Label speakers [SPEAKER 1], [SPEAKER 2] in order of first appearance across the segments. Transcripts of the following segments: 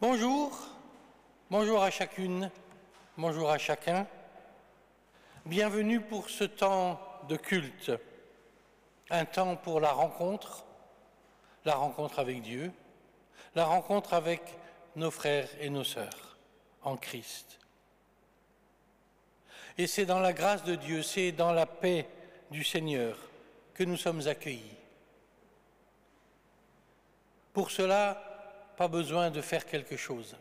[SPEAKER 1] Bonjour, bonjour à chacune, bonjour à chacun. Bienvenue pour ce temps de culte, un temps pour la rencontre avec Dieu, la rencontre avec nos frères et nos sœurs en Christ. Et c'est dans la grâce de Dieu, c'est dans la paix du Seigneur que nous sommes accueillis. Pour cela, pas besoin de faire quelque chose,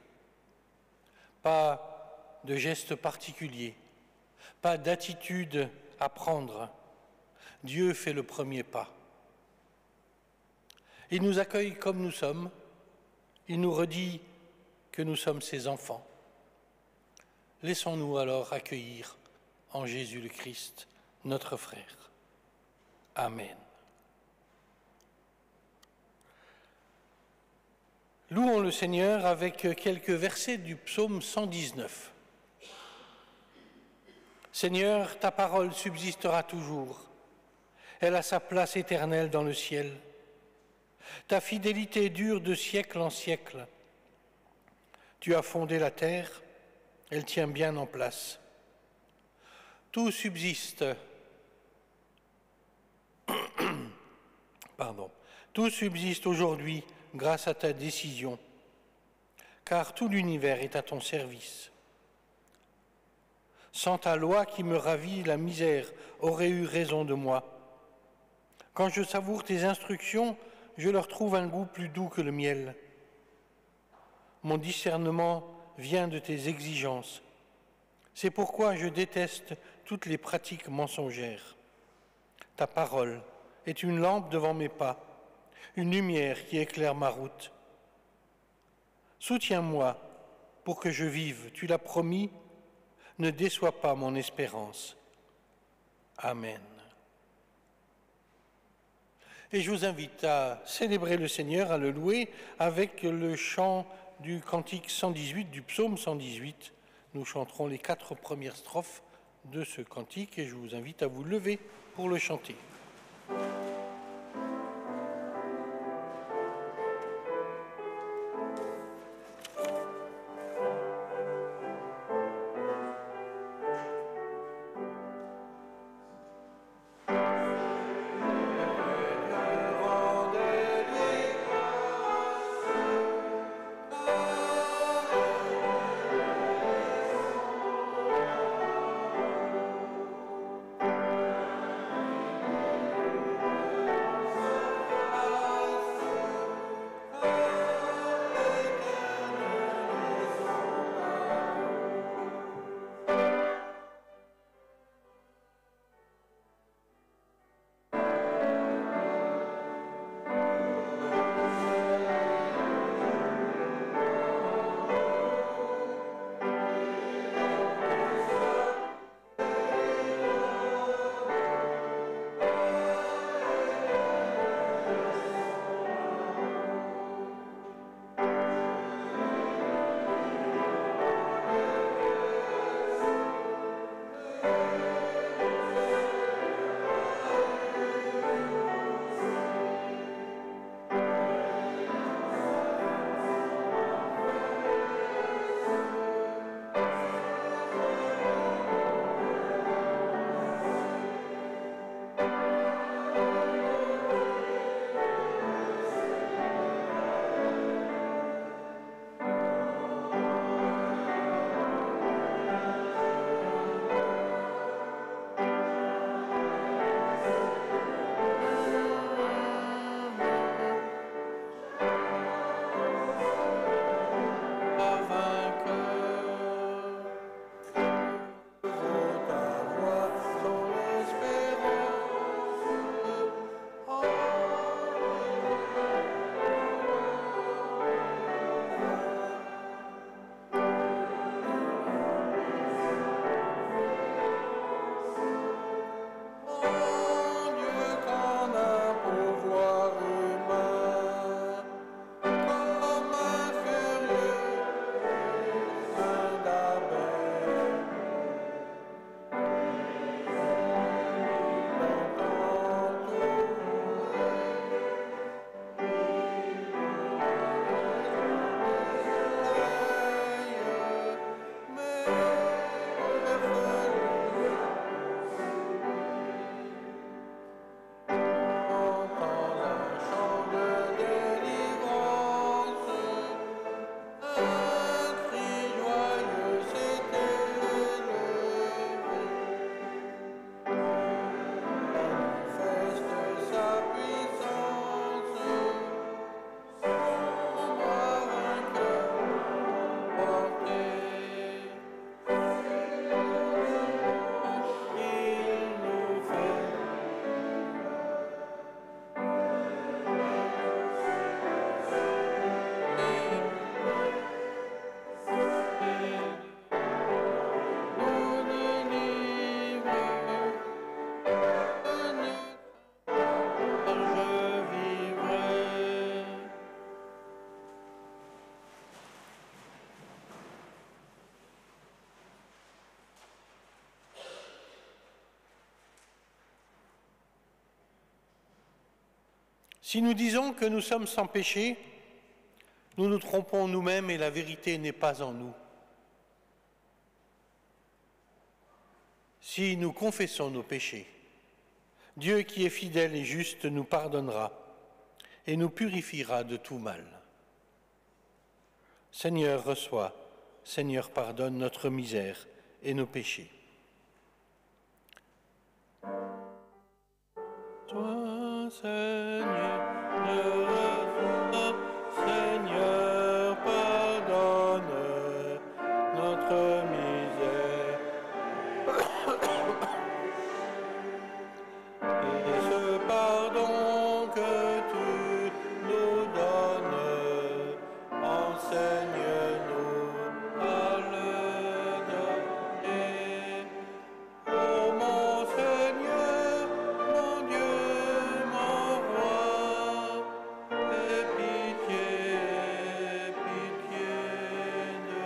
[SPEAKER 1] pas de geste particulier, pas d'attitude à prendre. Dieu fait le premier pas. Il nous accueille comme nous sommes, il nous redit que nous sommes ses enfants. Laissons-nous alors accueillir en Jésus le Christ, notre frère. Amen. Louons le Seigneur avec quelques versets du psaume 119. Seigneur, ta parole subsistera toujours. Elle a sa place éternelle dans le ciel. Ta fidélité dure de siècle en siècle. Tu as fondé la terre, elle tient bien en place. Tout subsiste. Tout subsiste aujourd'hui grâce à ta décision, car tout l'univers est à ton service. Sans ta loi qui me ravit, la misère aurait eu raison de moi. Quand je savoure tes instructions, je leur trouve un goût plus doux que le miel. Mon discernement vient de tes exigences. C'est pourquoi je déteste toutes les pratiques mensongères. Ta parole est une lampe devant mes pas, une lumière qui éclaire ma route. Soutiens-moi pour que je vive, tu l'as promis, ne déçois pas mon espérance. Amen. Et je vous invite à célébrer le Seigneur, à le louer avec le chant du cantique 118, du psaume 118. Nous chanterons les 4 premières strophes de ce cantique et je vous invite à vous lever pour le chanter. Si nous disons que nous sommes sans péché, nous nous trompons nous-mêmes et la vérité n'est pas en nous. Si nous confessons nos péchés, Dieu qui est fidèle et juste nous pardonnera et nous purifiera de tout mal. Seigneur, reçois, Seigneur, pardonne notre misère et nos péchés. Toi, Seigneur, Seigneur, pardonne notre misère et ce pardon que tu nous donnes, enseigne-nous à le donner. Ô mon Seigneur, mon Dieu, mon roi, aie pitié, pitié de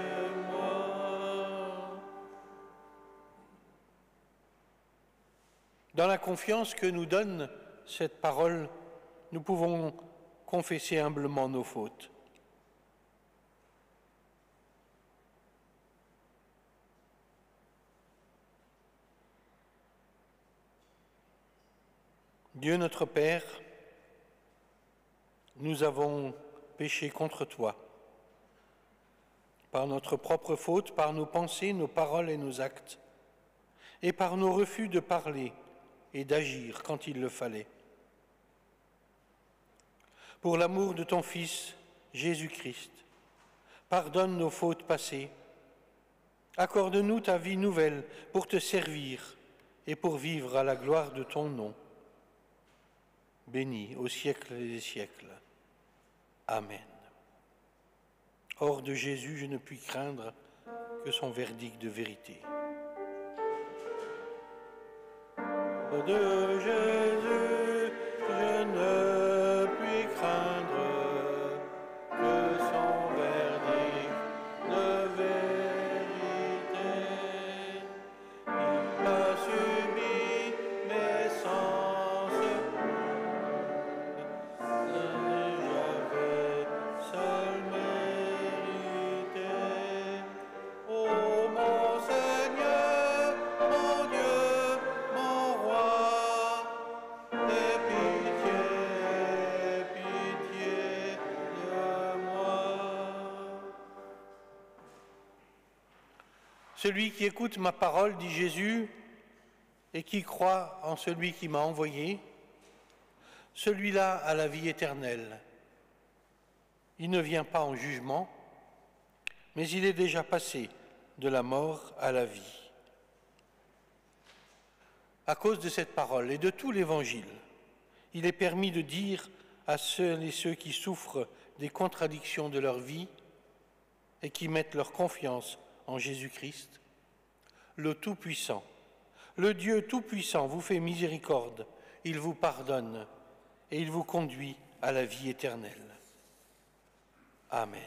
[SPEAKER 1] moi. Dans la confiance que nous donne cette parole, nous pouvons confesser humblement nos fautes. Dieu notre Père, nous avons péché contre toi, par notre propre faute, par nos pensées, nos paroles et nos actes, et par nos refus de parler et d'agir quand il le fallait. Pour l'amour de ton Fils, Jésus-Christ, pardonne nos fautes passées, accorde-nous ta vie nouvelle pour te servir et pour vivre à la gloire de ton nom. Béni au siècle des siècles. Amen. Hors de Jésus, je ne puis craindre que son verdict de vérité. Hors de Jésus, je ne puis craindre que son verdict de vérité. Il a subi mes sens. J'avais seul mérité. Ô mon Seigneur, mon Dieu, mon roi, aie pitié, pitié de moi. Celui qui écoute ma parole, dit Jésus, et qui croit en celui qui m'a envoyé, celui-là a la vie éternelle. Il ne vient pas en jugement, mais il est déjà passé de la mort à la vie. À cause de cette parole et de tout l'Évangile, il est permis de dire à celles et ceux qui souffrent des contradictions de leur vie et qui mettent leur confiance en Jésus-Christ, le Tout-Puissant, le Dieu Tout-Puissant vous fait miséricorde, il vous pardonne et il vous conduit à la vie éternelle. Amen.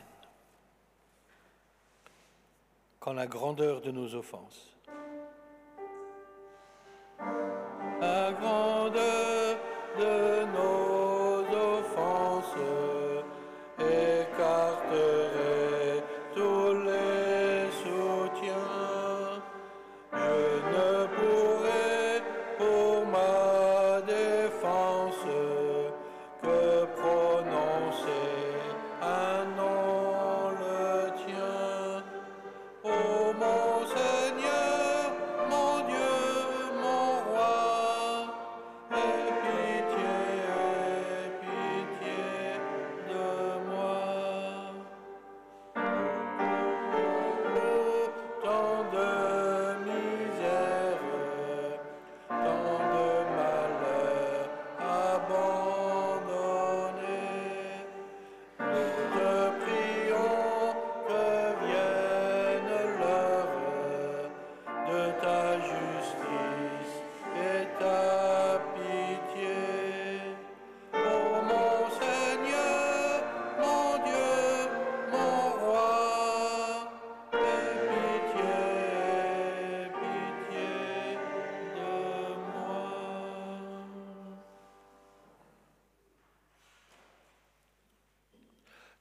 [SPEAKER 1] Quand la grandeur de nos offenses, la grandeur de nos offenses écarterait tous les soutiens, je ne pourrais pour ma défense que prononcer un nom le tien. Ô mon Seigneur, mon Dieu, mon roi,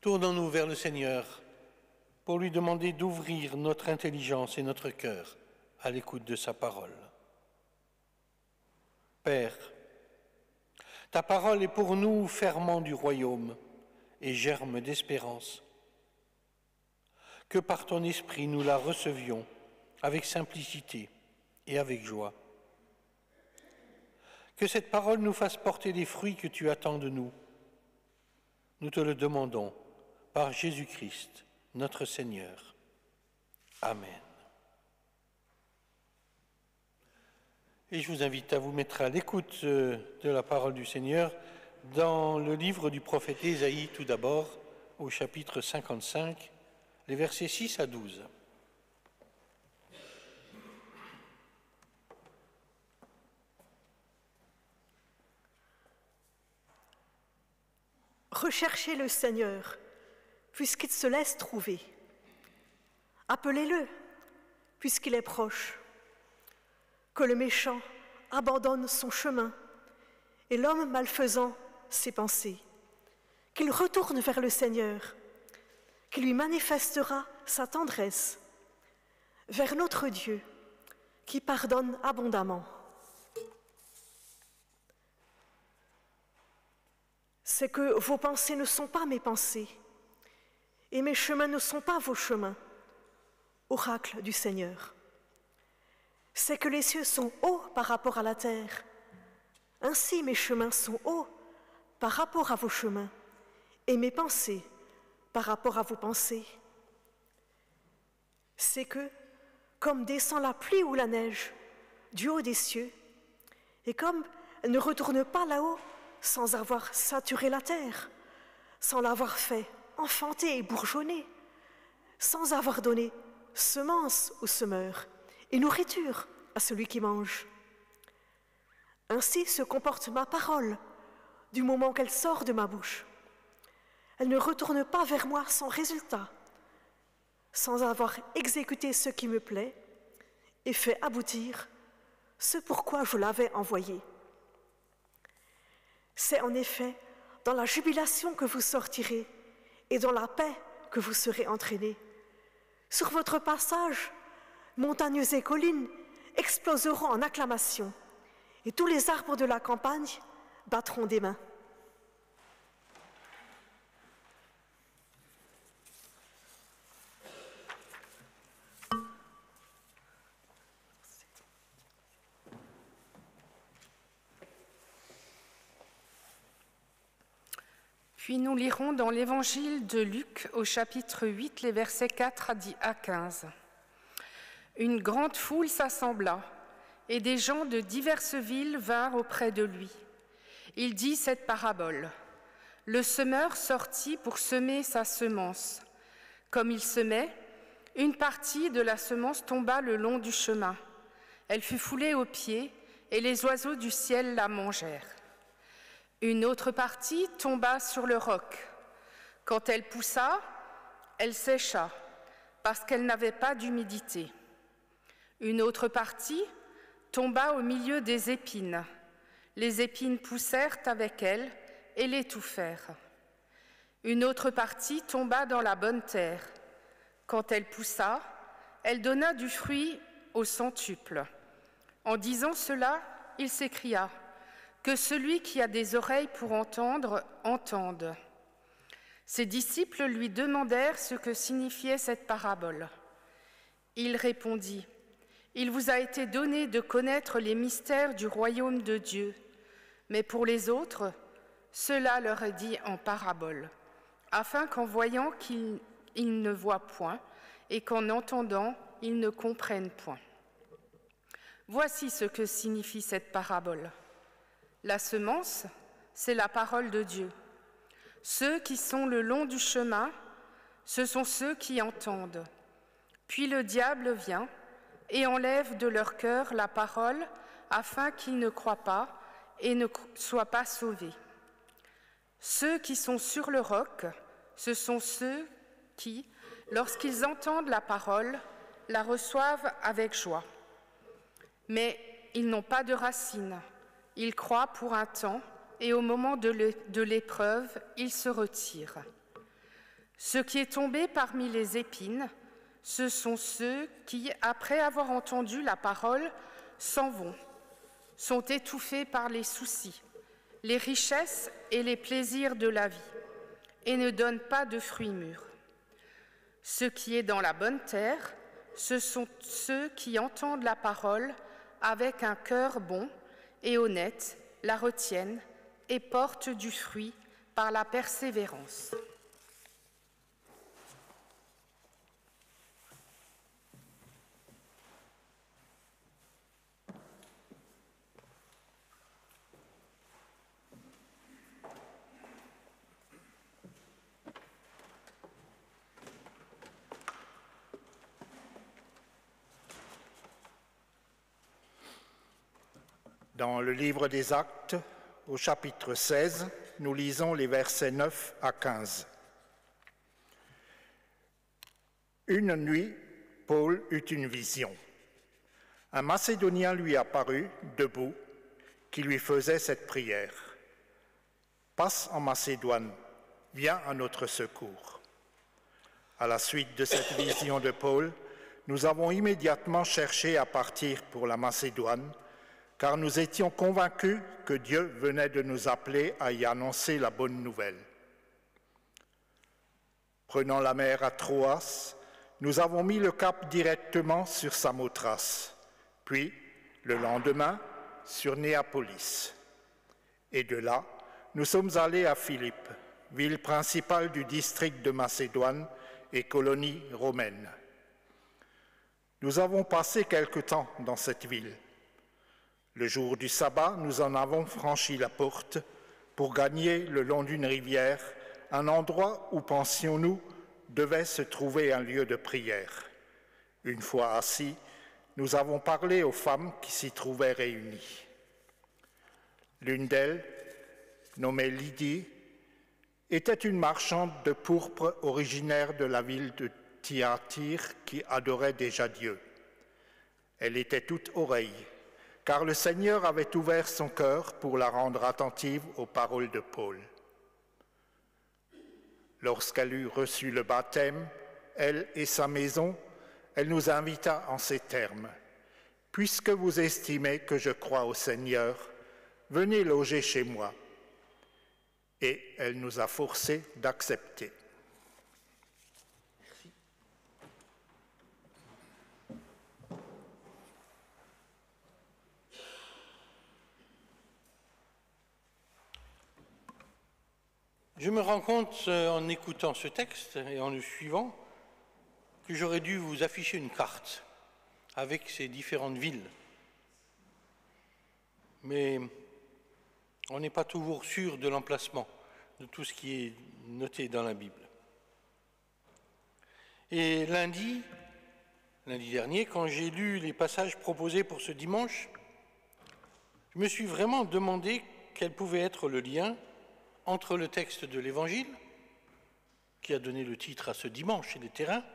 [SPEAKER 1] Tournons-nous vers le Seigneur pour lui demander d'ouvrir notre intelligence et notre cœur à l'écoute de sa parole. Père, ta parole est pour nous ferment du royaume et germe d'espérance. Que par ton esprit nous la recevions avec simplicité et avec joie. Que cette parole nous fasse porter les fruits que tu attends de nous. Nous te le demandons par Jésus-Christ, notre Seigneur. Amen. Et je vous invite à vous mettre à l'écoute de la parole du Seigneur dans le livre du prophète Ésaïe, tout d'abord, au chapitre 55, les versets 6 à 12.
[SPEAKER 2] Recherchez le Seigneur, puisqu'il se laisse trouver. Appelez-le, puisqu'il est proche. Que le méchant abandonne son chemin et l'homme malfaisant ses pensées. Qu'il retourne vers le Seigneur, qui lui manifestera sa tendresse, vers notre Dieu, qui pardonne abondamment. C'est que vos pensées ne sont pas mes pensées, et mes chemins ne sont pas vos chemins, oracle du Seigneur. C'est que les cieux sont hauts par rapport à la terre, ainsi mes chemins sont hauts par rapport à vos chemins, et mes pensées par rapport à vos pensées. C'est que, comme descend la pluie ou la neige du haut des cieux, et comme elle ne retourne pas là-haut sans avoir saturé la terre, sans l'avoir fait enfanter et bourgeonner, sans avoir donné semence au semeur et nourriture à celui qui mange. Ainsi se comporte ma parole du moment qu'elle sort de ma bouche. Elle ne retourne pas vers moi sans résultat, sans avoir exécuté ce qui me plaît et fait aboutir ce pourquoi je l'avais envoyée. C'est en effet dans la jubilation que vous sortirez et dans la paix que vous serez entraînés. Sur votre passage, montagnes et collines exploseront en acclamations, et tous les arbres de la campagne battront des mains.
[SPEAKER 3] Puis nous lirons dans l'évangile de Luc au chapitre 8, les versets 4 à 15. Une grande foule s'assembla, et des gens de diverses villes vinrent auprès de lui. Il dit cette parabole. Le semeur sortit pour semer sa semence. Comme il semait, une partie de la semence tomba le long du chemin. Elle fut foulée aux pieds, et les oiseaux du ciel la mangèrent. Une autre partie tomba sur le roc. Quand elle poussa, elle sécha, parce qu'elle n'avait pas d'humidité. Une autre partie tomba au milieu des épines. Les épines poussèrent avec elle et l'étouffèrent. Une autre partie tomba dans la bonne terre. Quand elle poussa, elle donna du fruit au centuple. En disant cela, il s'écria « Que celui qui a des oreilles pour entendre, entende. » Ses disciples lui demandèrent ce que signifiait cette parabole. Il répondit « Il vous a été donné de connaître les mystères du royaume de Dieu, mais pour les autres, cela leur est dit en parabole, afin qu'en voyant qu'ils ne voient point et qu'en entendant, ils ne comprennent point. » Voici ce que signifie cette parabole. La semence, c'est la parole de Dieu. Ceux qui sont le long du chemin, ce sont ceux qui entendent. Puis le diable vient et enlève de leur cœur la parole afin qu'ils ne croient pas et ne soient pas sauvés. Ceux qui sont sur le roc, ce sont ceux qui, lorsqu'ils entendent la parole, la reçoivent avec joie. Mais ils n'ont pas de racines. Ils croient pour un temps et au moment de l'épreuve, ils se retirent. Ce qui est tombé parmi les épines, ce sont ceux qui, après avoir entendu la parole, s'en vont, sont étouffés par les soucis, les richesses et les plaisirs de la vie, et ne donnent pas de fruits mûrs. Ce qui est dans la bonne terre, ce sont ceux qui entendent la parole avec un cœur bon et honnête, la retiennent et portent du fruit par la persévérance.
[SPEAKER 4] Dans le livre des Actes, au chapitre 16, nous lisons les versets 9 à 15. Une nuit, Paul eut une vision. Un Macédonien lui apparut, debout, qui lui faisait cette prière. « Passe en Macédoine, viens à notre secours. » À la suite de cette vision de Paul, nous avons immédiatement cherché à partir pour la Macédoine, car nous étions convaincus que Dieu venait de nous appeler à y annoncer la bonne nouvelle. Prenant la mer à Troas, nous avons mis le cap directement sur Samothrace, puis, le lendemain, sur Néapolis. Et de là, nous sommes allés à Philippe, ville principale du district de Macédoine et colonie romaine. Nous avons passé quelque temps dans cette ville. Le jour du sabbat, nous en avons franchi la porte pour gagner le long d'une rivière, un endroit où, pensions-nous, devait se trouver un lieu de prière. Une fois assis, nous avons parlé aux femmes qui s'y trouvaient réunies. L'une d'elles, nommée Lydie, était une marchande de pourpre originaire de la ville de Thyatire qui adorait déjà Dieu. Elle était toute oreille, car le Seigneur avait ouvert son cœur pour la rendre attentive aux paroles de Paul. Lorsqu'elle eut reçu le baptême, elle et sa maison, elle nous invita en ces termes. « Puisque vous estimez que je crois au Seigneur, venez loger chez moi. » Et elle nous a forcés d'accepter.
[SPEAKER 1] Je me rends compte, en écoutant ce texte et en le suivant, que j'aurais dû vous afficher une carte avec ces différentes villes. Mais on n'est pas toujours sûr de l'emplacement de tout ce qui est noté dans la Bible. Et lundi dernier, quand j'ai lu les passages proposés pour ce dimanche, je me suis vraiment demandé quel pouvait être le lien entre le texte de l'Évangile, qui a donné le titre à ce dimanche et les terrains,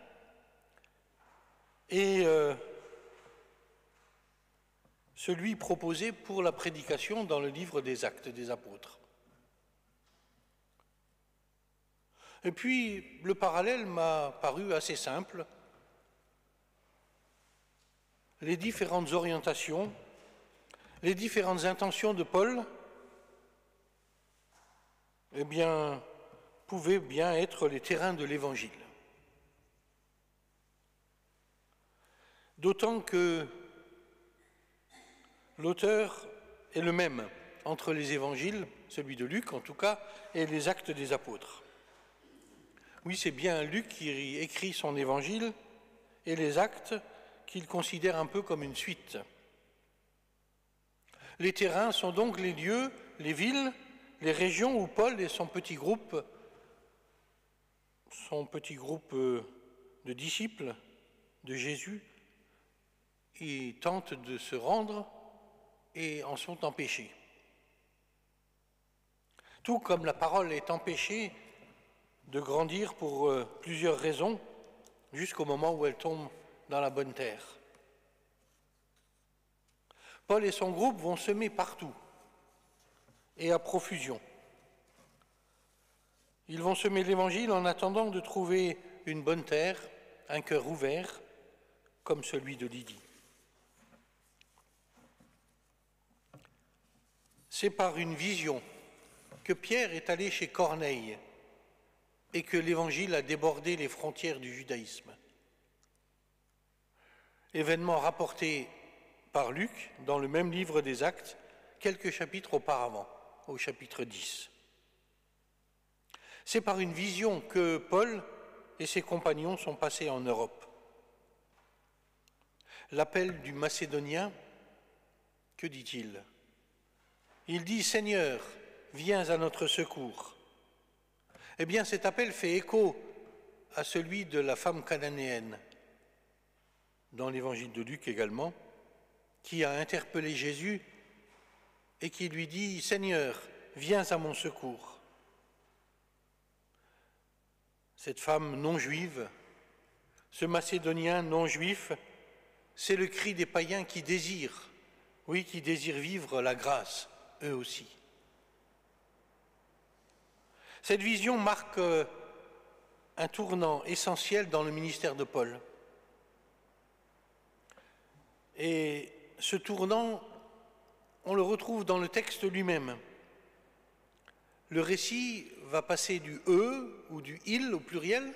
[SPEAKER 1] et celui proposé pour la prédication dans le livre des Actes des Apôtres. Et puis, le parallèle m'a paru assez simple. Les différentes orientations, les différentes intentions de Paul, eh bien, pouvaient bien être les terrains de l'Évangile. D'autant que l'auteur est le même entre les évangiles, celui de Luc en tout cas, et les Actes des Apôtres. Oui, c'est bien Luc qui écrit son évangile et les Actes qu'il considère un peu comme une suite. Les terrains sont donc les lieux, les villes, les régions où Paul et son petit groupe de disciples de Jésus, ils tentent de se rendre et en sont empêchés. Tout comme la parole est empêchée de grandir pour plusieurs raisons, jusqu'au moment où elle tombe dans la bonne terre. Paul et son groupe vont semer partout et à profusion. Ils vont semer l'Évangile en attendant de trouver une bonne terre, un cœur ouvert, comme celui de Lydie. C'est par une vision que Pierre est allé chez Corneille et que l'Évangile a débordé les frontières du judaïsme. Événement rapporté par Luc dans le même livre des Actes, quelques chapitres auparavant, au chapitre 10. C'est par une vision que Paul et ses compagnons sont passés en Europe. L'appel du Macédonien, que dit-il ? Il dit « Seigneur, viens à notre secours ». Eh bien, cet appel fait écho à celui de la femme cananéenne, dans l'évangile de Luc également, qui a interpellé Jésus et qui lui dit « Seigneur, viens à mon secours ». Cette femme non juive, ce Macédonien non juif, c'est le cri des païens qui désirent, oui, qui désirent vivre la grâce, eux aussi. Cette vision marque un tournant essentiel dans le ministère de Paul. Et ce tournant, on le retrouve dans le texte lui-même. Le récit va passer du « eux » ou du « il » au pluriel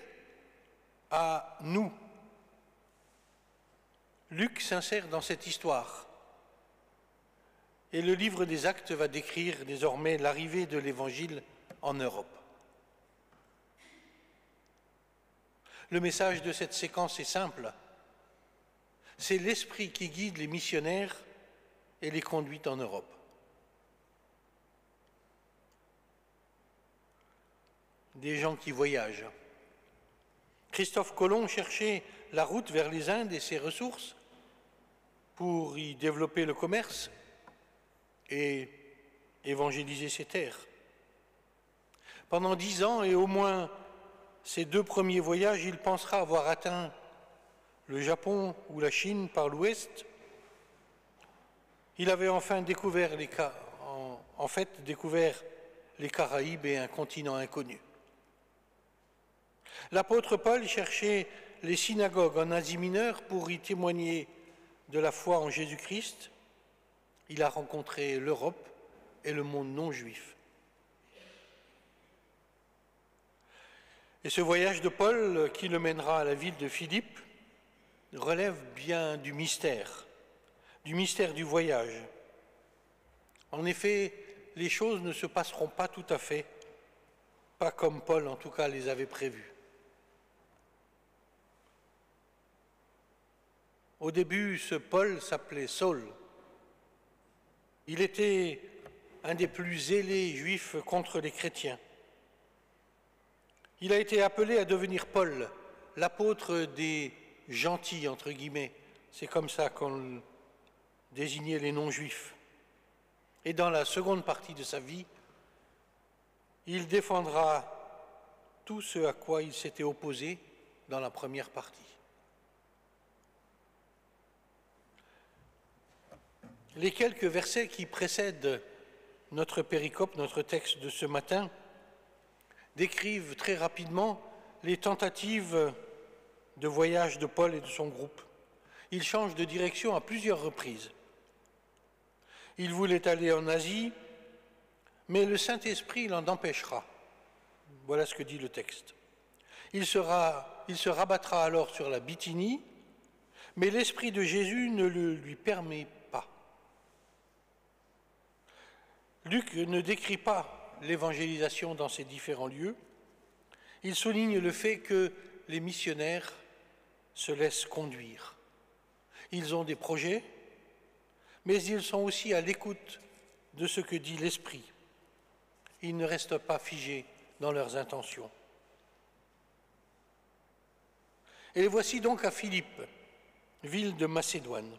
[SPEAKER 1] à « nous ». Luc s'insère dans cette histoire. Et le livre des Actes va décrire désormais l'arrivée de l'Évangile en Europe. Le message de cette séquence est simple. C'est l'Esprit qui guide les missionnaires et les conduit en Europe. Des gens qui voyagent. Christophe Colomb cherchait la route vers les Indes et ses ressources pour y développer le commerce et évangéliser ses terres. Pendant 10 ans et au moins ces 2 premiers voyages, il pensera avoir atteint le Japon ou la Chine par l'ouest. Il avait enfin découvert les Caraïbes et un continent inconnu. L'apôtre Paul cherchait les synagogues en Asie mineure pour y témoigner de la foi en Jésus-Christ. Il a rencontré l'Europe et le monde non juif. Et ce voyage de Paul, qui le mènera à la ville de Philippe, relève bien du mystère du voyage. En effet, les choses ne se passeront pas tout à fait, pas comme Paul en tout cas les avait prévues. Au début, ce Paul s'appelait Saul. Il était un des plus zélés juifs contre les chrétiens. Il a été appelé à devenir Paul, l'apôtre des gentils, entre guillemets. C'est comme ça qu'on désignait les non-juifs. Et dans la seconde partie de sa vie, il défendra tout ce à quoi il s'était opposé dans la première partie. Les quelques versets qui précèdent notre péricope, notre texte de ce matin, décrivent très rapidement les tentatives de voyage de Paul et de son groupe. Il change de direction à plusieurs reprises. Il voulait aller en Asie, mais le Saint-Esprit l'en empêchera. Voilà ce que dit le texte. Il se rabattra alors sur la Bithynie, mais l'Esprit de Jésus ne le lui permet pas. Luc ne décrit pas l'évangélisation dans ces différents lieux. Il souligne le fait que les missionnaires se laissent conduire. Ils ont des projets, mais ils sont aussi à l'écoute de ce que dit l'Esprit. Ils ne restent pas figés dans leurs intentions. Et les voici donc à Philippe, ville de Macédoine.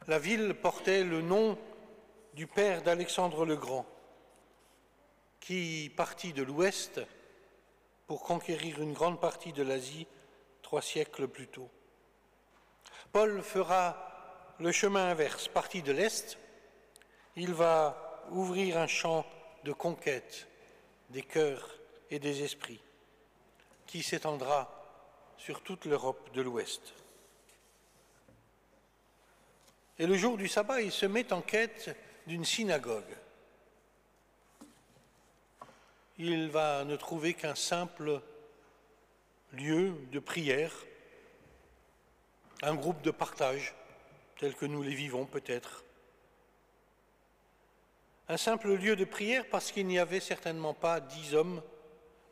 [SPEAKER 1] La ville portait le nom du père d'Alexandre le Grand, qui partit de l'ouest pour conquérir une grande partie de l'Asie 3 siècles plus tôt. Paul fera le chemin inverse, parti de l'est. Il va ouvrir un champ de conquête des cœurs et des esprits qui s'étendra sur toute l'Europe de l'Ouest. Et le jour du sabbat, il se met en quête d'une synagogue. Il va ne trouver qu'un simple lieu de prière, un groupe de partage, tel que nous les vivons peut-être. Un simple lieu de prière parce qu'il n'y avait certainement pas 10 hommes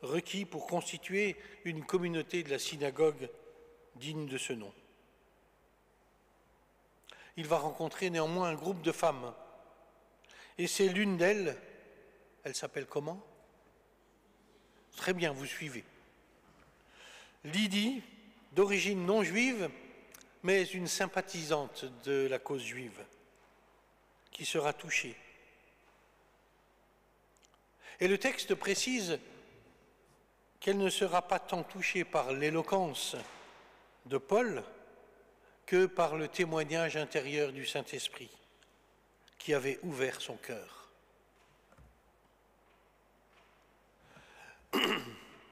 [SPEAKER 1] requis pour constituer une communauté de la synagogue digne de ce nom. Il va rencontrer néanmoins un groupe de femmes. Et c'est l'une d'elles, elle s'appelle comment? Très bien, vous suivez. Lydie, d'origine non juive, mais une sympathisante de la cause juive, qui sera touchée. Et le texte précise qu'elle ne sera pas tant touchée par l'éloquence de Paul que par le témoignage intérieur du Saint-Esprit qui avait ouvert son cœur.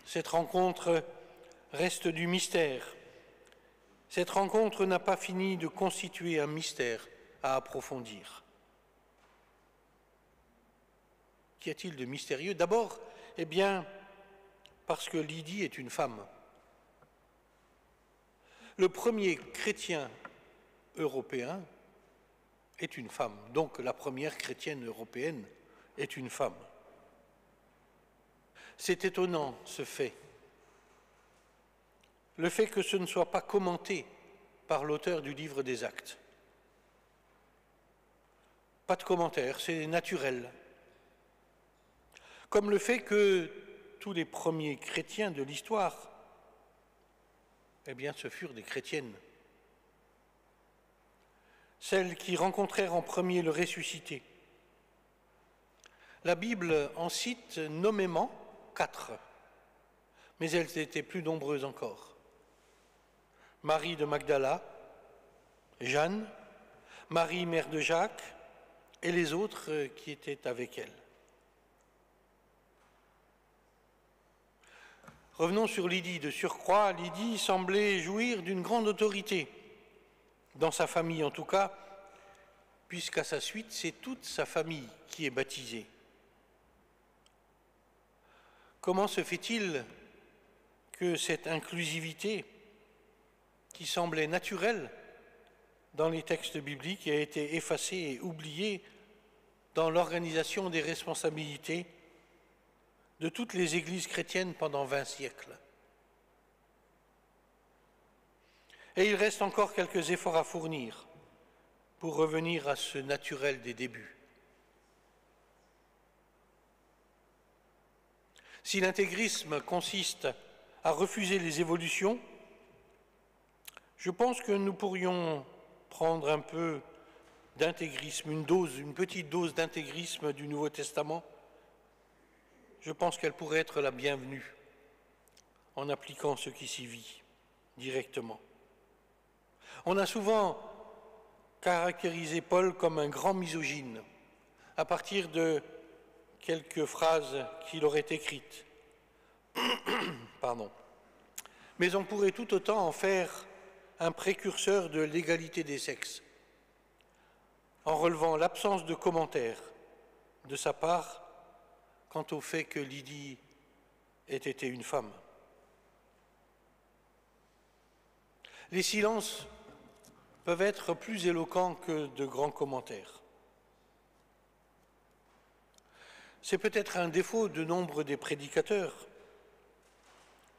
[SPEAKER 1] Cette rencontre reste du mystère. Cette rencontre n'a pas fini de constituer un mystère à approfondir. Qu'y a-t-il de mystérieux? D'abord, eh bien, parce que Lydie est une femme. Le premier chrétien européen est une femme, donc la première chrétienne européenne est une femme. C'est étonnant ce fait. Le fait que ce ne soit pas commenté par l'auteur du livre des Actes. Pas de commentaire, c'est naturel. Comme le fait que tous les premiers chrétiens de l'histoire, eh bien, ce furent des chrétiennes. Celles qui rencontrèrent en premier le ressuscité. La Bible en cite nommément 4, mais elles étaient plus nombreuses encore. Marie de Magdala, Jeanne, Marie, mère de Jacques, et les autres qui étaient avec elle. Revenons sur Lydie. De surcroît, Lydie semblait jouir d'une grande autorité, dans sa famille en tout cas, puisqu'à sa suite, c'est toute sa famille qui est baptisée. Comment se fait-il que cette inclusivité, qui semblait naturelle dans les textes bibliques, a été effacée et oubliée dans l'organisation des responsabilités de toutes les églises chrétiennes pendant 20 siècles. Et il reste encore quelques efforts à fournir pour revenir à ce naturel des débuts. Si l'intégrisme consiste à refuser les évolutions, je pense que nous pourrions prendre un peu d'intégrisme, une petite dose d'intégrisme du Nouveau Testament. Je pense qu'elle pourrait être la bienvenue en appliquant ce qui s'y vit directement. On a souvent caractérisé Paul comme un grand misogyne à partir de quelques phrases qu'il aurait écrites. Pardon. Mais on pourrait tout autant en faire un précurseur de l'égalité des sexes, en relevant l'absence de commentaires de sa part quant au fait que Lydie ait été une femme. Les silences peuvent être plus éloquents que de grands commentaires. C'est peut-être un défaut de nombre des prédicateurs,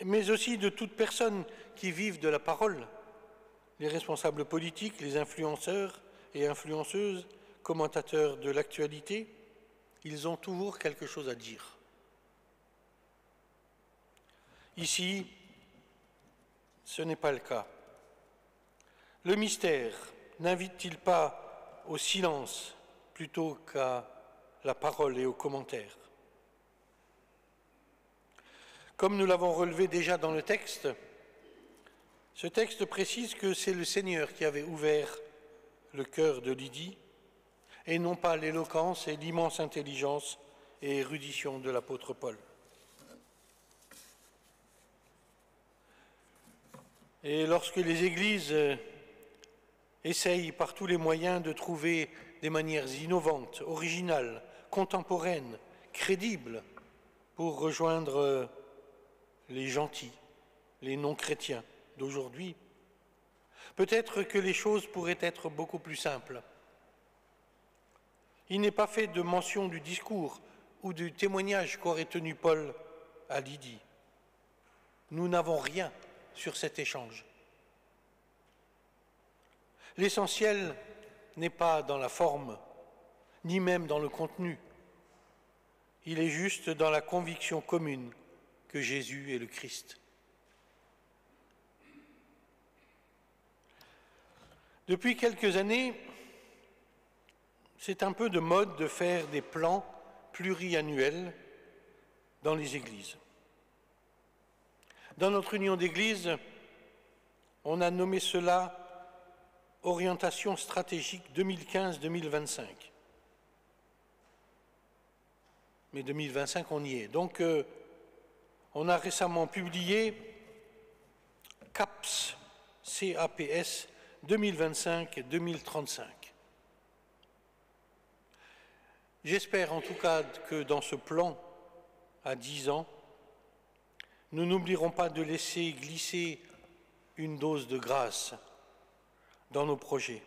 [SPEAKER 1] mais aussi de toute personne qui vivent de la parole, les responsables politiques, les influenceurs et influenceuses, commentateurs de l'actualité, ils ont toujours quelque chose à dire. Ici, ce n'est pas le cas. Le mystère n'invite-t-il pas au silence plutôt qu'à la parole et aux commentaires? Comme nous l'avons relevé déjà dans le texte, ce texte précise que c'est le Seigneur qui avait ouvert le cœur de Lydie et non pas l'éloquence et l'immense intelligence et érudition de l'apôtre Paul. Et lorsque les églises essayent par tous les moyens de trouver des manières innovantes, originales, contemporaines, crédibles, pour rejoindre les gentils, les non-chrétiens d'aujourd'hui, peut-être que les choses pourraient être beaucoup plus simples. Il n'est pas fait de mention du discours ou du témoignage qu'aurait tenu Paul à Lydie. Nous n'avons rien sur cet échange. L'essentiel n'est pas dans la forme, ni même dans le contenu. Il est juste dans la conviction commune que Jésus est le Christ. Depuis quelques années, c'est un peu de mode de faire des plans pluriannuels dans les églises. Dans notre union d'églises, on a nommé cela Orientation stratégique 2015-2025. Mais 2025, on y est. Donc, on a récemment publié CAPS, CAPS 2025-2035. J'espère en tout cas que dans ce plan à 10 ans, nous n'oublierons pas de laisser glisser une dose de grâce dans nos projets.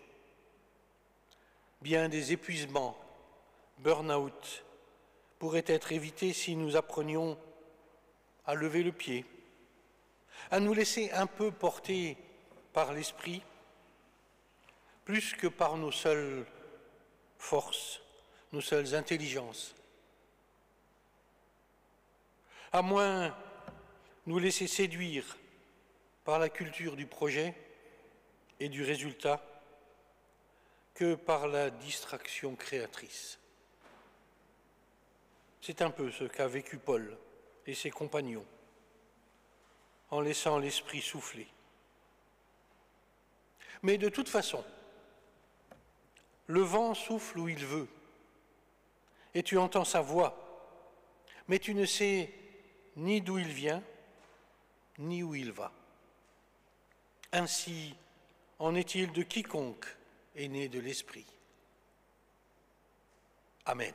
[SPEAKER 1] Bien des épuisements, burn-out, pourraient être évités si nous apprenions à lever le pied, à nous laisser un peu porter par l'esprit, plus que par nos seules forces, nos seules intelligences. À moins nous laisser séduire par la culture du projet et du résultat que par la distraction créatrice. C'est un peu ce qu'a vécu Paul et ses compagnons en laissant l'esprit souffler. Mais de toute façon, le vent souffle où il veut et tu entends sa voix, mais tu ne sais ni d'où il vient, ni où il va. Ainsi en est-il de quiconque est né de l'Esprit. Amen.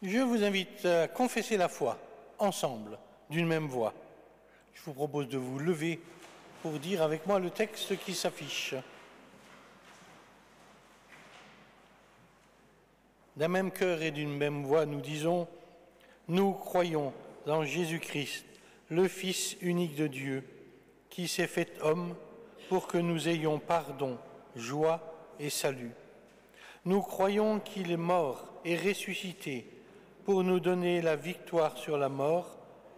[SPEAKER 1] Je vous invite à confesser la foi, ensemble, d'une même voix. Je vous propose de vous lever pour dire avec moi le texte qui s'affiche. D'un même cœur et d'une même voix, nous disons « Nous croyons en Jésus-Christ, le Fils unique de Dieu, qui s'est fait homme pour que nous ayons pardon, joie et salut. Nous croyons qu'il est mort et ressuscité pour nous donner la victoire sur la mort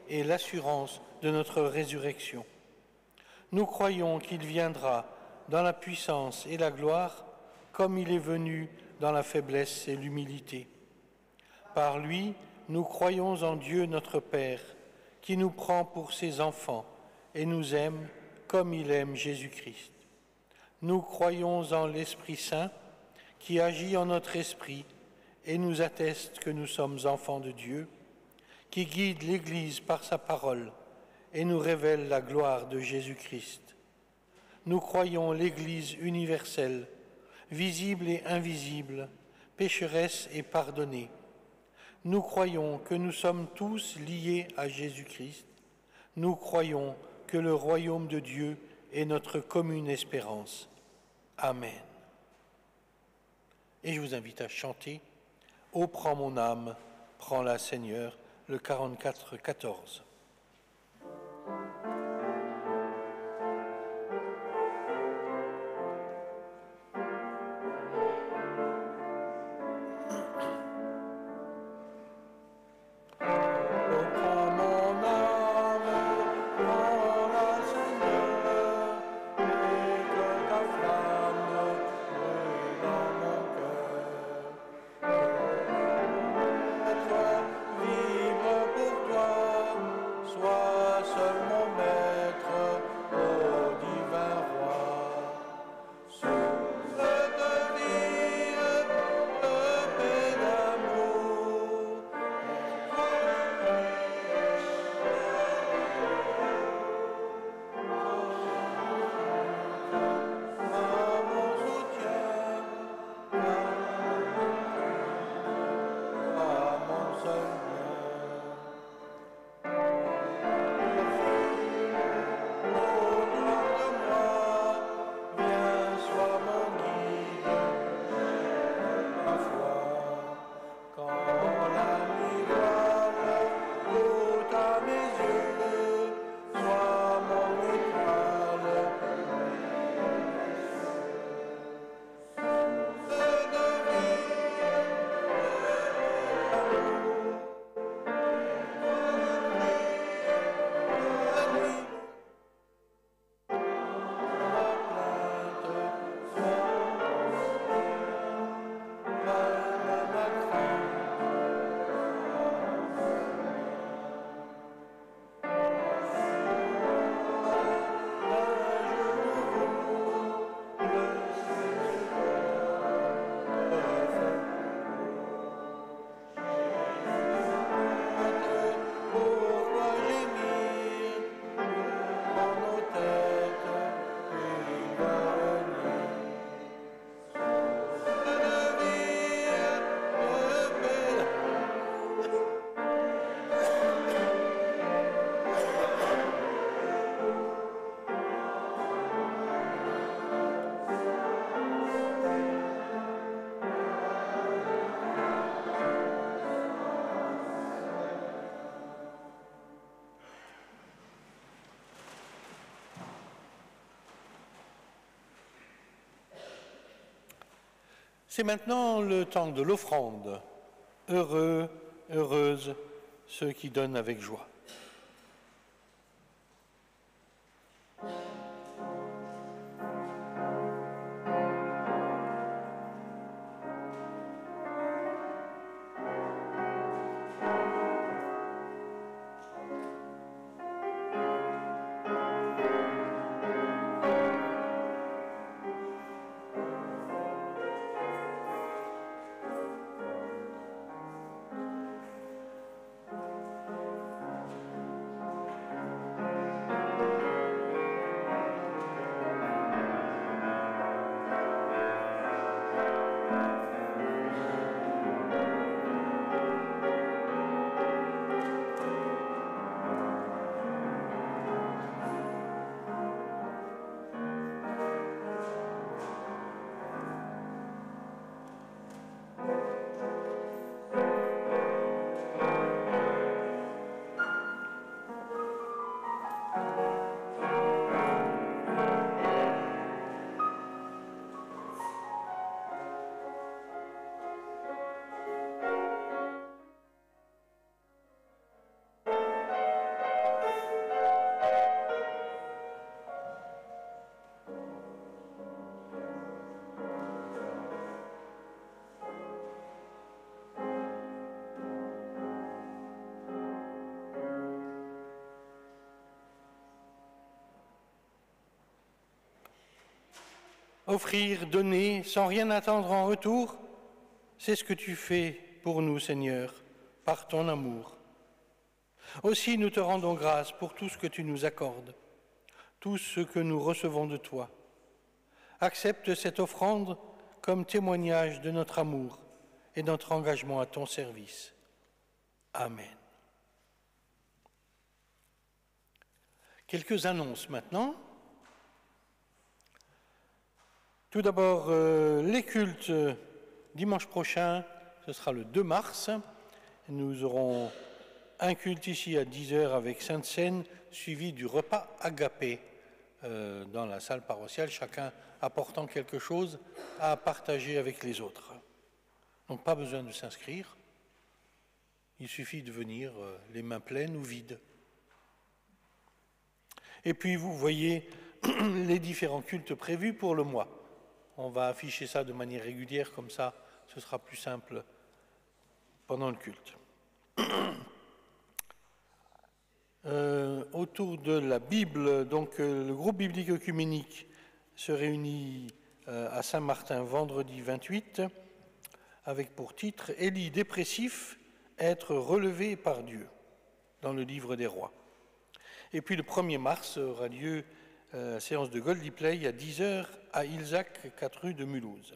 [SPEAKER 1] et l'assurance de notre résurrection. Nous croyons qu'il viendra dans la puissance et la gloire comme il est venu dans la faiblesse et l'humilité. Par lui, nous croyons en Dieu notre Père, qui nous prend pour ses enfants et nous aime comme il aime Jésus-Christ. Nous croyons en l'Esprit Saint, qui agit en notre esprit et nous atteste que nous sommes enfants de Dieu, qui guide l'Église par sa parole et nous révèle la gloire de Jésus-Christ. Nous croyons l'Église universelle, visible et invisible, pécheresse et pardonnée. Nous croyons que nous sommes tous liés à Jésus-Christ. Nous croyons que le royaume de Dieu est notre commune espérance. Amen. Et je vous invite à chanter « Ô prends mon âme, prends-la Seigneur », le 44-14. C'est maintenant le temps de l'offrande. Heureux, heureuses ceux qui donnent avec joie. Offrir, donner, sans rien attendre en retour, c'est ce que tu fais pour nous, Seigneur, par ton amour. Aussi, nous te rendons grâce pour tout ce que tu nous accordes, tout ce que nous recevons de toi. Accepte cette offrande comme témoignage de notre amour et de notre engagement à ton service. Amen. Quelques annonces maintenant. Tout d'abord, les cultes dimanche prochain, ce sera le 2 mars. Nous aurons un culte ici à 10h avec Sainte Seine, suivi du repas agapé dans la salle paroissiale, chacun apportant quelque chose à partager avec les autres. Donc pas besoin de s'inscrire, il suffit de venir les mains pleines ou vides. Et puis vous voyez les différents cultes prévus pour le mois. On va afficher ça de manière régulière, comme ça, ce sera plus simple pendant le culte. Autour de la Bible, donc le groupe biblique œcuménique se réunit à Saint-Martin vendredi 28, avec pour titre « Élie dépressif, être relevé par Dieu » dans le livre des rois. Et puis le 1er mars aura lieu séance de Goldie Play à 10h à Ilzac, 4 rue de Mulhouse.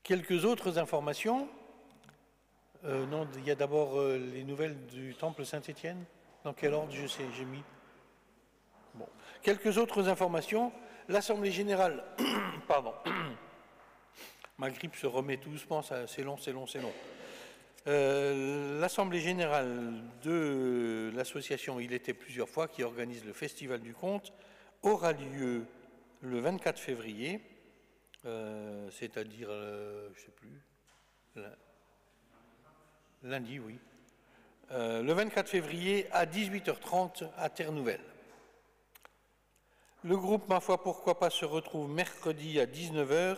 [SPEAKER 1] Quelques autres informations. Non, il y a d'abord les nouvelles du temple Saint-Étienne. Dans quel ordre j'ai mis? Bon. Quelques autres informations. L'Assemblée générale, pardon, ma grippe se remet tout doucement, c'est long. L'Assemblée générale de l'association Il était plusieurs fois, qui organise le Festival du Conte, aura lieu le 24 février, c'est-à-dire, je ne sais plus, lundi, oui, le 24 février à 18h30 à Terre-Nouvelle. Le groupe Ma foi, pourquoi pas se retrouve mercredi à 19h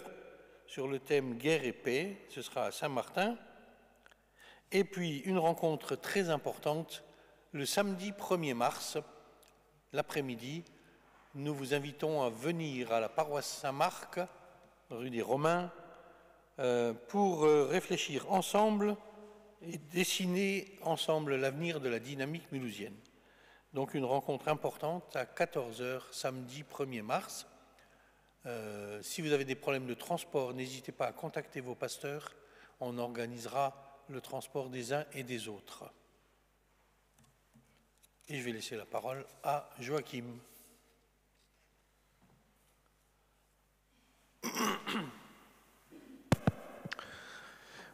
[SPEAKER 1] sur le thème Guerre et paix, ce sera à Saint-Martin. Et puis une rencontre très importante, le samedi 1er mars, l'après-midi, nous vous invitons à venir à la paroisse Saint-Marc, rue des Romains, pour réfléchir ensemble et dessiner ensemble l'avenir de la dynamique mulhousienne. Donc une rencontre importante à 14h, samedi 1er mars. Si vous avez des problèmes de transport, n'hésitez pas à contacter vos pasteurs, on organisera le transport des uns et des autres. Et je vais laisser la parole à Joachim.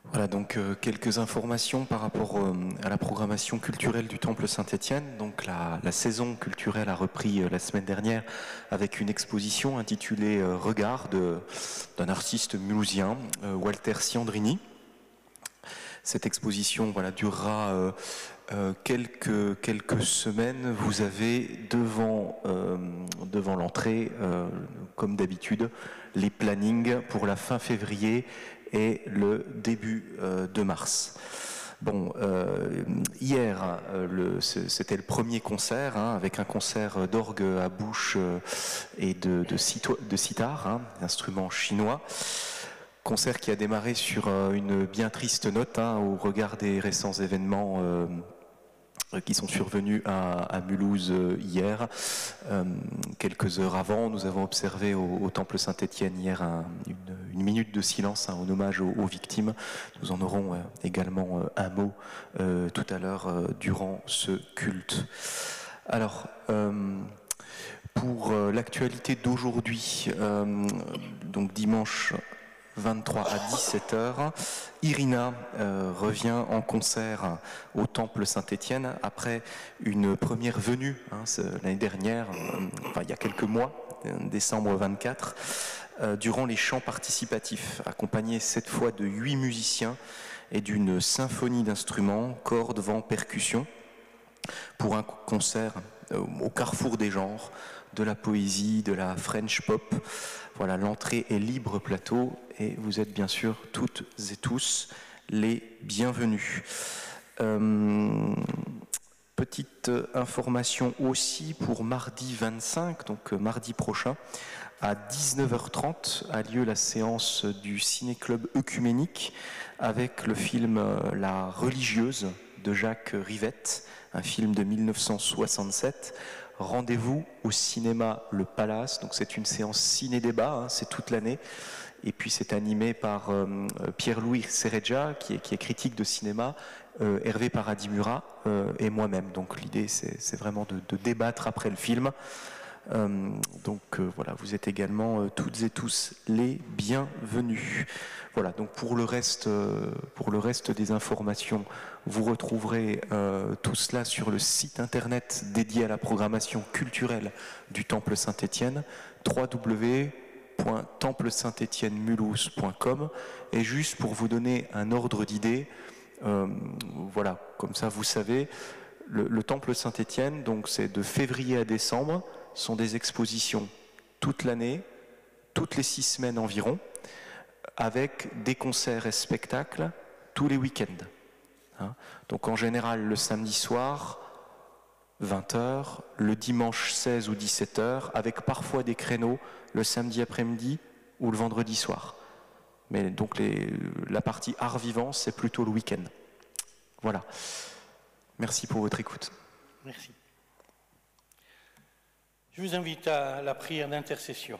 [SPEAKER 5] Voilà donc quelques informations par rapport à la programmation culturelle du Temple Saint-Étienne. Donc la saison culturelle a repris la semaine dernière avec une exposition intitulée Regard d'un artiste mulhousien, Walter Ciandrini. Cette exposition durera quelques semaines. Vous avez devant l'entrée, comme d'habitude, les plannings pour la fin février et le début de mars. Bon, hier, c'était le premier concert, avec un concert d'orgue à bouche et de sitar, instrument chinois. Concert qui a démarré sur une bien triste note au regard des récents événements qui sont survenus à Mulhouse hier. Quelques heures avant, nous avons observé au Temple Saint-Étienne hier une minute de silence en hommage aux victimes. Nous en aurons également un mot tout à l'heure durant ce culte. Alors, pour l'actualité d'aujourd'hui, donc dimanche 23 à 17h. Irina revient en concert au Temple Saint-Étienne après une première venue l'année dernière, il y a quelques mois, décembre 24, durant les chants participatifs, accompagnée cette fois de 8 musiciens et d'une symphonie d'instruments, cordes, vent, percussions, pour un concert au carrefour des genres, de la poésie, de la French pop. Voilà, l'entrée est libre plateau et vous êtes bien sûr toutes et tous les bienvenus. Petite information aussi pour mardi 25, donc mardi prochain, à 19h30 a lieu la séance du Ciné-Club œcuménique avec le film La Religieuse de Jacques Rivette, un film de 1967. Rendez-vous au cinéma Le Palace, donc c'est une séance ciné-débat, c'est toute l'année, et puis c'est animé par Pierre-Louis Serreggia, qui est critique de cinéma, Hervé Paradis-Murat et moi-même. Donc l'idée c'est vraiment de débattre après le film. Voilà, vous êtes également toutes et tous les bienvenus. Voilà, donc pour le reste des informations, vous retrouverez tout cela sur le site internet dédié à la programmation culturelle du Temple Saint-Étienne, www.templesaint-étienne-mulhouse.com. Et juste pour vous donner un ordre d'idée, voilà, comme ça vous savez, le Temple Saint-Étienne, donc c'est de février à décembre, sont des expositions toute l'année, toutes les 6 semaines environ, avec des concerts et spectacles tous les week-ends. Donc en général le samedi soir, 20h, le dimanche 16 ou 17h, avec parfois des créneaux le samedi après-midi ou le vendredi soir. Mais donc la partie art vivant, c'est plutôt le week-end. Voilà. Merci pour votre écoute.
[SPEAKER 1] Merci. Je vous invite à la prière d'intercession.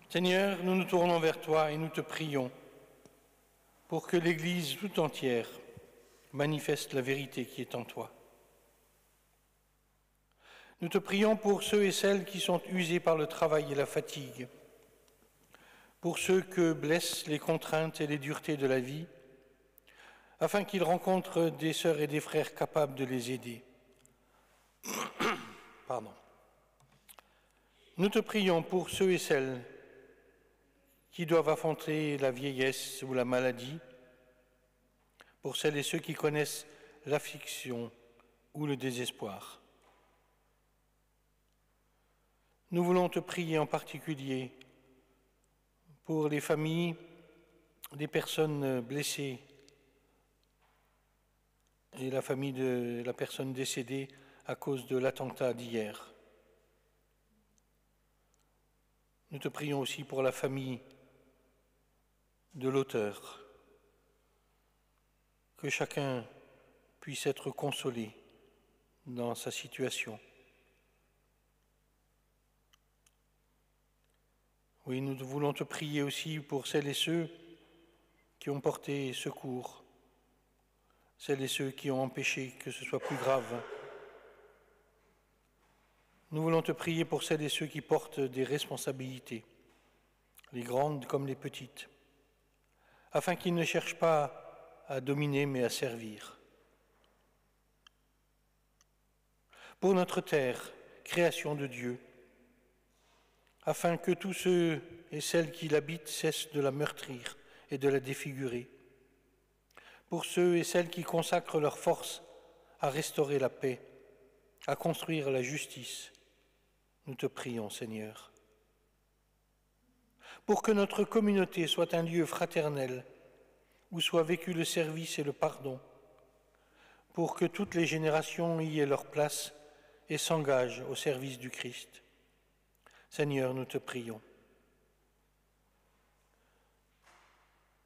[SPEAKER 1] Seigneur, nous nous tournons vers toi et nous te prions pour que l'Église tout entière manifeste la vérité qui est en toi. Nous te prions pour ceux et celles qui sont usés par le travail et la fatigue, pour ceux que blessent les contraintes et les duretés de la vie, afin qu'ils rencontrent des sœurs et des frères capables de les aider. Pardon. Nous te prions pour ceux et celles qui doivent affronter la vieillesse ou la maladie, pour celles et ceux qui connaissent l'affliction ou le désespoir. Nous voulons te prier en particulier pour les familles des personnes blessées et la famille de la personne décédée à cause de l'attentat d'hier. Nous te prions aussi pour la famille de l'auteur, que chacun puisse être consolé dans sa situation. Oui, nous voulons te prier aussi pour celles et ceux qui ont porté secours, celles et ceux qui ont empêché que ce soit plus grave. Nous voulons te prier pour celles et ceux qui portent des responsabilités, les grandes comme les petites, afin qu'ils ne cherchent pas à dominer mais à servir. Pour notre terre, création de Dieu, afin que tous ceux et celles qui l'habitent cessent de la meurtrir et de la défigurer. Pour ceux et celles qui consacrent leur force à restaurer la paix, à construire la justice, nous te prions, Seigneur. Pour que notre communauté soit un lieu fraternel, où soit vécu le service et le pardon, pour que toutes les générations y aient leur place et s'engagent au service du Christ. Seigneur, nous te prions.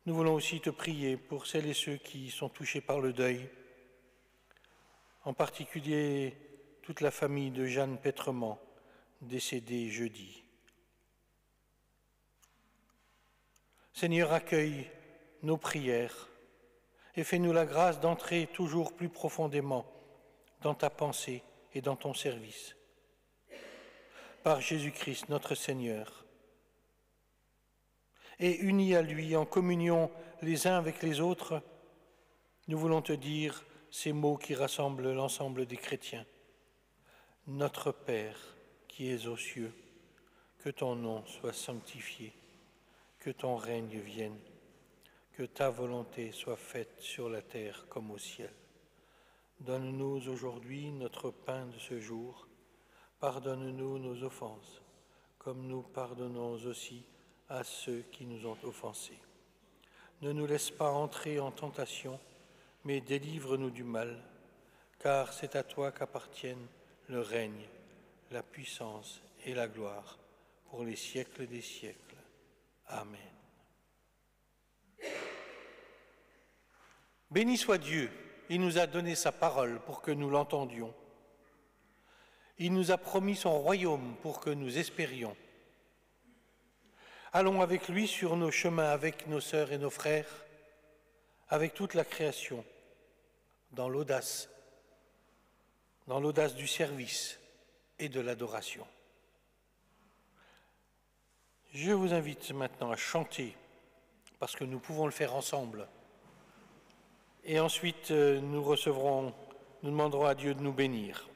[SPEAKER 1] Nous voulons aussi te prier pour celles et ceux qui sont touchés par le deuil, en particulier toute la famille de Jeanne Pétrement, décédée jeudi. Seigneur, accueille nos prières et fais-nous la grâce d'entrer toujours plus profondément dans ta pensée et dans ton service. par Jésus-Christ notre Seigneur. Et unis à lui, en communion les uns avec les autres, nous voulons te dire ces mots qui rassemblent l'ensemble des chrétiens. Notre Père qui es aux cieux, que ton nom soit sanctifié, que ton règne vienne, que ta volonté soit faite sur la terre comme au ciel. Donne-nous aujourd'hui notre pain de ce jour. Pardonne-nous nos offenses, comme nous pardonnons aussi à ceux qui nous ont offensés. Ne nous laisse pas entrer en tentation, mais délivre-nous du mal, car c'est à toi qu'appartiennent le règne, la puissance et la gloire pour les siècles des siècles. Amen. Béni soit Dieu, il nous a donné sa parole pour que nous l'entendions. Il nous a promis son royaume pour que nous espérions. Allons avec lui sur nos chemins, avec nos sœurs et nos frères, avec toute la création, dans l'audace du service et de l'adoration. Je vous invite maintenant à chanter, parce que nous pouvons le faire ensemble. Et ensuite, nous demanderons à Dieu de nous bénir.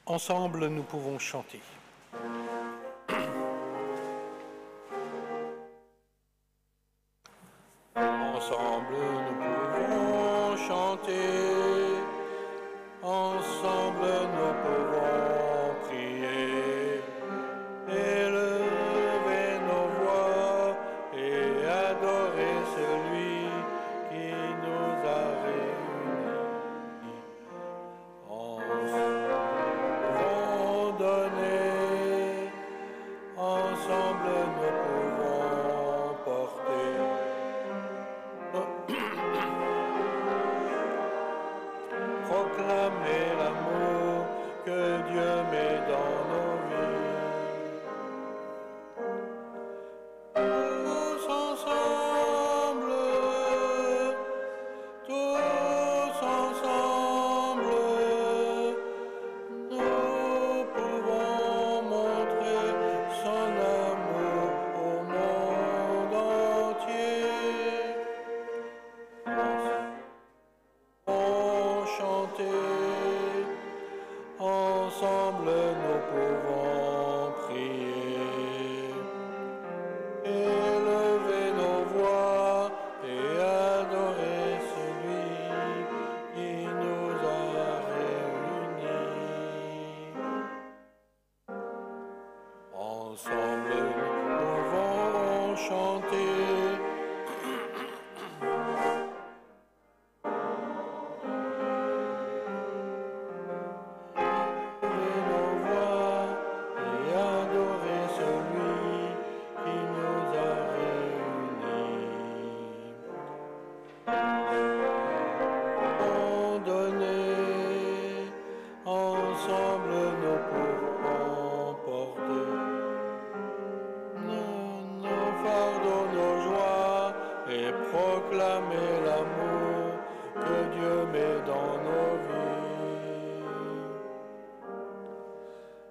[SPEAKER 1] Ensemble, nous pouvons chanter. Ensemble, nous pouvons chanter. Ensemble, nous pouvons prier. Élever nos voix et adorer celui qui nous a réunis. Ensemble, donner. Ensemble, nous pouvons porter. Proclamer l'amour que Dieu met dans nos vies. Tous ensemble, nous pouvons montrer son amour au monde entier. Ensemble, nous pouvons prier, élever nos voix et adorer celui qui nous a réunis. Ensemble, nous pouvons chanter. Proclamer l'amour que Dieu met dans nos vies.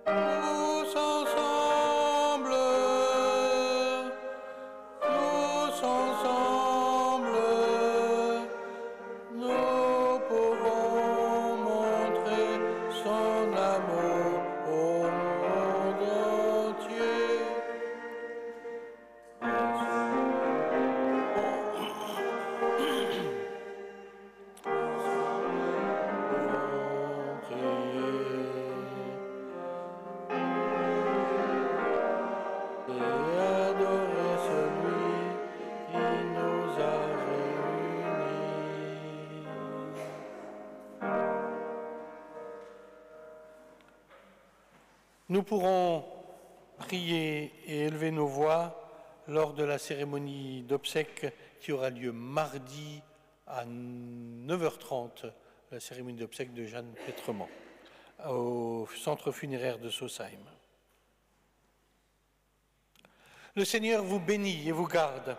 [SPEAKER 1] Tous ensemble, nous pouvons montrer son amour au monde entier. Nous pourrons prier et élever nos voix lors de la cérémonie d'obsèques qui aura lieu mardi à 9h30, la cérémonie d'obsèques de Jeanne Pétremont, au centre funéraire de Sausheim. Le Seigneur vous bénit et vous garde.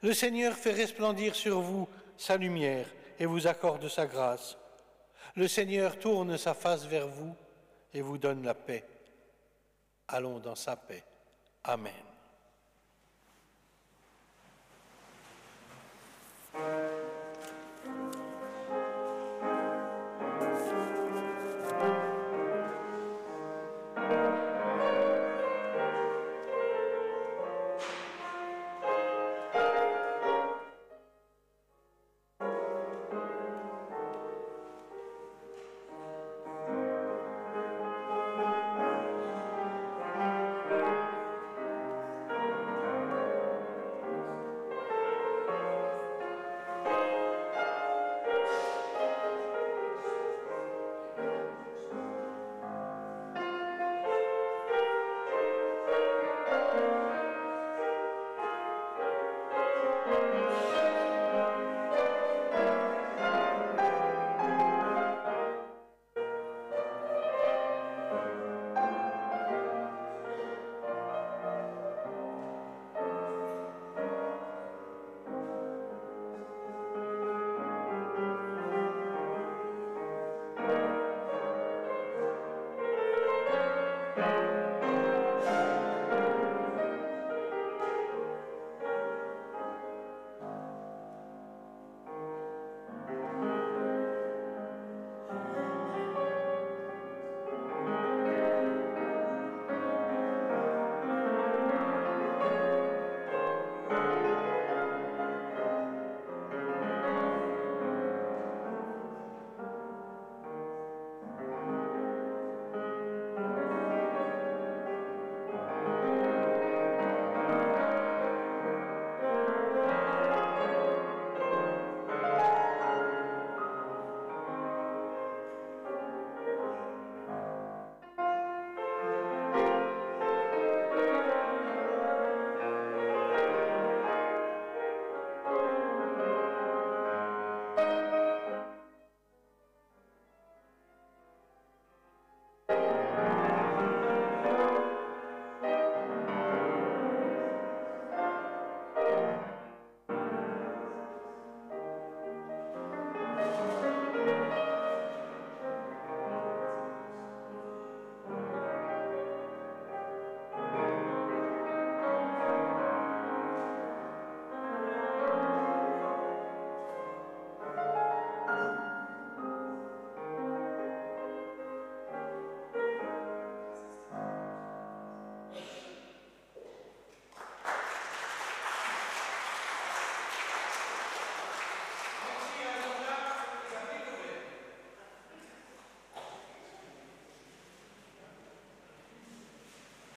[SPEAKER 1] Le Seigneur fait resplendir sur vous sa lumière et vous accorde sa grâce. Le Seigneur tourne sa face vers vous et vous donne la paix. Allons dans sa paix. Amen.